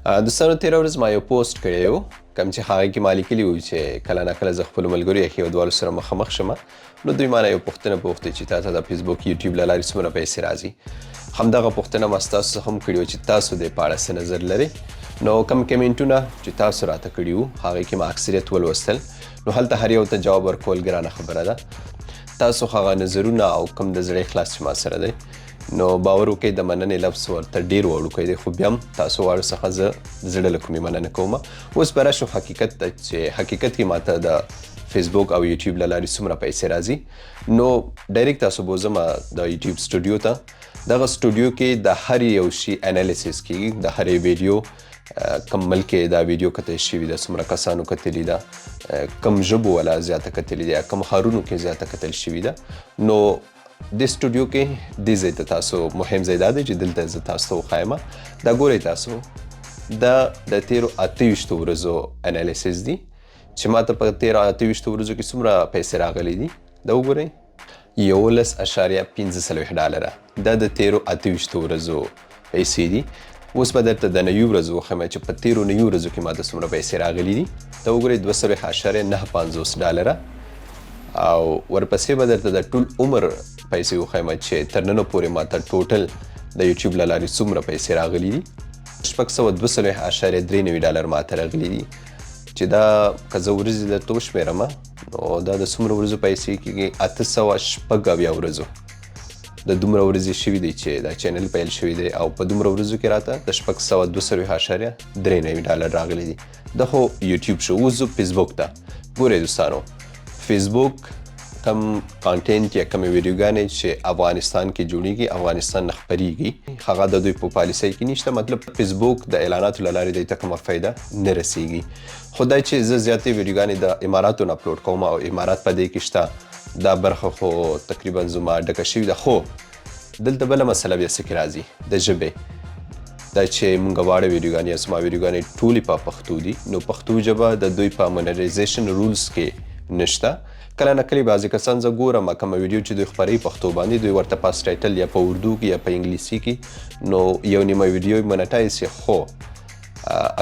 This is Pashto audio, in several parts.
دوستانو تېره ورځ ما یو پوسټ کړی و کوم چې هغه کې ما لیکلي وو چې کله ناکله زه خپلو ملګرو یا هېوادوالو سره مخامخ شم نو دوی مانه یو پوښتنه پوښتې چې تا ته د فیسبوک یوټیوب له لارې څومره پیسې راځي همدغه پوښتنه ما ستاسو څخه هم کړې وه چې تاسو دې په اړه څه نظر لرئ نو کوم کمنټونه چې تاسو راته کړي وو هغې کې ما اکثریت ولوستل نو هلته هر یو ته جواب ورکول ګرانه خبره ده تاسو هغه نظرونه او کوم د زړه اخلاص چې ما سره دی نو باور وکړئ د مننې لفظ ورته ډېر وړوکی دی خو بیا هم تاسو واړو څخه زه د زړه له کومې مننه کوم اوس به راشو حقیقت ته چې حقیقت کې ماته د فیسبوک او یوټیوب له لارې څومره پیسې راځي نو ډایرکټ تاسو بوزم د یوټیوب سټوډیو ته دغه سټوډیو کې د هر یو شي انالیسیس کېږي د هرې ویډیو کم ملک دا ویډیو کتل شوي ده څومره کسانو کتلي ده کم ژبو والا زیاته کتلي ده کم ښارونو کې زیاته کتل شوي ده نو د سټوډیو کې دې ځای ته تاسو مهم ځای دا دی چې دلته زه تاسو ته وښایم دا ګورئ تاسو دا د تېرو 28 ورځو انالیسیس دی چې ما ته په تېرو 28 ورځو کې څومره پیسې راغلي دي دا وګورئ 11.15 ډالره دا د تېرو 28 ورځو پیسې دي اوس به درته د نوي ورځو وښیم چې په تېرو نوي ورځو کې ما ته څومره پیسې راغلي دي دا وګورئ 2.950 ډالره او ورپسې به درته د ټول عمر پیسې وښیم چې تر ننه پورې ما ته ټوټل د یوټیوب له لارې څومره پیسې راغلي دي 602.93 ډالر ما ته راغلي دي چې دا که زه ورځې درته وشمېرم نو دا د څومره ورځو پیسې کېږي 806 ورځو د دومره ورځې شوي دی چې دا چینل پیل شوی دی او په دومره ورځو کې راته د 602.93 ډالر راغلي دي دا خو یوټیوب شو اوس زه فیسبوک ته ګورئ دوستانو فیسبوک کم کانټینټ یا کمې ویډیوګانې چې افغانستان کې جوړیږي افغانستان نه خپریږي هغه د دوی په پالیسۍ کې نشته مطلب فیسبوک د اعلاناتو له لارې دوی ته کومه فایده نه رسیږي خو دا چې زه زیاتې ویډیوګانې د اماراتو نه اپلوډ کوم او امارات په دې کې شته دا برخه خو تقریبا زما ډکه شوې ده خو دلته بله مسله بیا څه کې راځي د ژبې دا چې مونږ واړه ویډیوګانې یا زما ویډیوګانې ټولې په پښتو دي نو پښتو ژبه د دوی په مونیټایزیشن رولز کې نشته کله نه کله بعضې کسان زه ګورم کومه ویډیو چې دوی خپروي پښتو باندې دوی ورته پاس ټایټل یا په اردو کې یا په انګلیسي کې نو یو نیمه ویډیو مونیټایز شي خو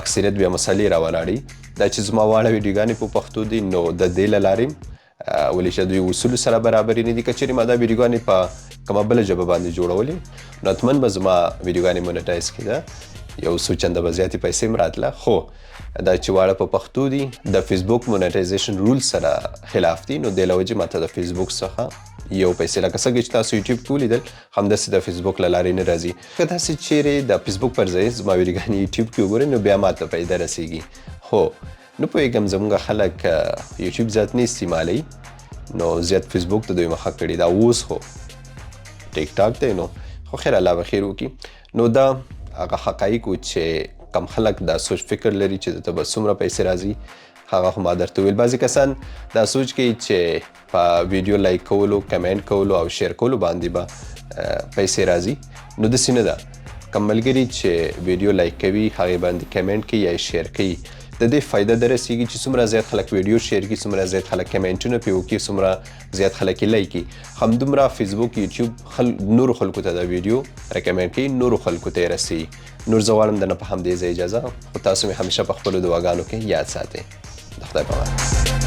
اکثریت بیا مسلې راولاړي دا چې زما واړه ویډیوګانې په پښتو دي نو د دې له لارې ولې چې دوی اصولو سره برابرې نه دي که چېرې ما دا ویډیوګانې په کومه بله ژبه باندې جوړولې نو حتمن به زما ویډیوګانې مونیټایز کېده یو څو چنده به زیاتې پیسې هم راتله خو دا چې واړه په پښتو دي د فیسبوک مونیټایزیشن رول سره خلاف دي نو دې له وجې ماته د فیسبوک څخه یو پیسې لکه څنګه چې تاسو یوټیوب کې ولیدل همداسې د فیسبوک له لارې نه راځي که تاسې چیرې د فیسبوک پر ځای زما ویډیوګانې یوټیوب کې وګورئ نو بیا ماته پیدا رسیږي هو نه پوهېږم زموږ خلک یوټیوب زیات نه استعمالوي نو زیات فیسبوک ته دوی مخه کړي دا اوس خو ټیک ټاک دی نو خو خیر الله به خیر وکړي نو دا هغه حقایق و چې کم خلک دا سوچ فکر لري چې دته به څومره پیسې راځي هغه خو ما درته ویل بعضې کسان دا سوچ کوي چې په ویډیو لایک کولو کمنټ کولو او شیر کولو باندې به پیسې راځي نو داسې نه ده کم ملګري چې ویډیو لایک کوي هغې باندې کمنټ کوي یا شیر کوي د دې فایده در رسیږي چې څومره زیات خلک ویډیو شیر کړي څومره زیات خلک کمنټونه پرې وکړي څومره زیات خلک یې لایک کړي همدومره فیسبوک یوټیوب نورو خلکو ته دا ویډیو ریکمنډ کوي نورو خلکو ته یې رسوي نور زه غواړم د نه په همدې ځای اجازه خو تاسو مې همیشه په خپلو دعاګانو کې یاد ساتئ د خدای په امان